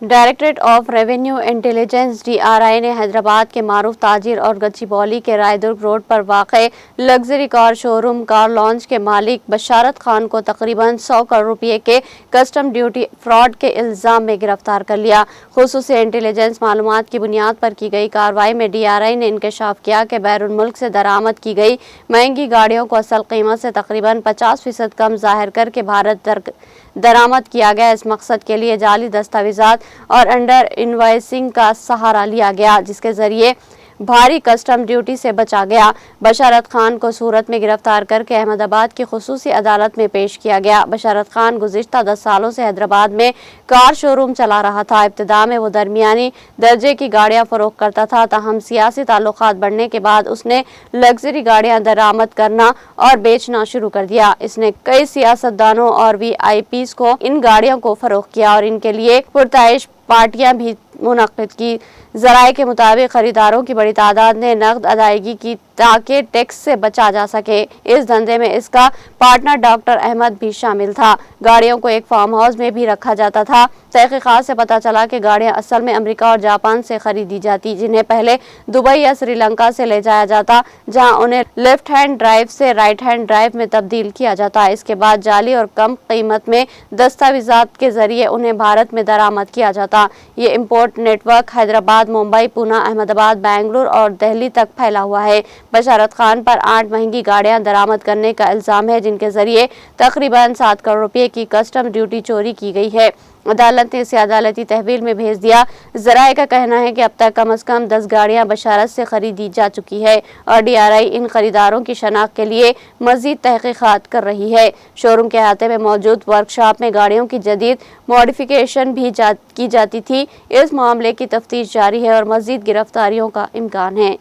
Directorate of revenue intelligence DRI ने हैदराबाद के मारूफ ताजिर और गच्चीबौली के रायदुर्ग रोड पर वाक़े luxury car showroom car launch के मालिक बशारत खान को तकरीबन 100 करोड़ रुपये के कस्टम ड्यूटी फ्रॉड के इल्ज़ाम में गिरफ्तार कर लिया। खुसूसी इंटेलिजेंस मालूमात की बुनियाद पर की गई कार्रवाई में DRI ने इंकशाफ किया कि बैरून मुल्क से दरामद की गई महंगी गाड़ियों को असल कीमत से तकरीबन 50% कम ज़ाहिर करके भारत दरामद किया गया। इस मकसद के लिए जाली दस्तावेज़ात और अंडर इनवॉइसिंग का सहारा लिया गया, जिसके जरिए भारी कस्टम ड्यूटी से बचा गया। बशारत खान को सूरत में गिरफ्तार करके अहमदाबाद की खुसूसी अदालत में पेश किया गया। बशारत खान गुज़िश्ता 10 सालों से हैदराबाद में कार शोरूम चला रहा था। इब्तिदा में वो दरमियानी दर्जे की गाड़ियां फरोख्त करता था, ताहम सियासी ताल्लुकात बढ़ने के बाद उसने लग्जरी गाड़ियां दरामद करना और बेचना शुरू कर दिया। इसने कई सियासतदानों और VIPs को इन गाड़ियों को फरोख्त किया और इनके लिए पुरताइश पार्टियां भी मुनक्किद की। ज़राए के मुताबिक खरीदारों की बड़ी तादाद ने नकद अदायगी की ताकि टैक्स से बचा जा सके। इस धंधे में इसका पार्टनर डॉक्टर अहमद भी शामिल था। गाड़ियों को एक फार्म हाउस में भी रखा जाता था। तहकीकात से पता चला कि गाड़ियां असल में अमेरिका और जापान से खरीदी जाती, जिन्हें पहले दुबई या श्रीलंका से ले जाया जाता, जहां उन्हें लेफ्ट हैंड ड्राइव से राइट हैंड ड्राइव में तब्दील किया जाता। इसके बाद जाली और कम कीमत में दस्तावेज़ात के जरिए उन्हें भारत में दरामद किया जाता। ये इम्पोर्ट नेटवर्क हैदराबाद, मुंबई, पूना, अहमदाबाद, बेंगलुरु और दिल्ली तक फैला हुआ है। बशारत खान पर 8 महंगी गाड़ियां दरामद करने का इल्जाम है, जिनके जरिए तकरीबन 7 करोड़ रुपए की कस्टम ड्यूटी चोरी की गई है। अदालत ने इसे अदालती तहवील में भेज दिया। ज़राए का कहना है कि अब तक कम से कम 10 गाड़ियां बशारत से खरीदी जा चुकी है और DRI इन खरीदारों की शनाख्त के लिए मजीद तहकीकात कर रही है। शोरूम के अहाते में मौजूद वर्कशॉप में गाड़ियों की जदीद मॉडिफिकेशन भी की जाती थी। इस मामले की तफ्तीश जारी है और मजीद गिरफ्तारियों का इम्कान है।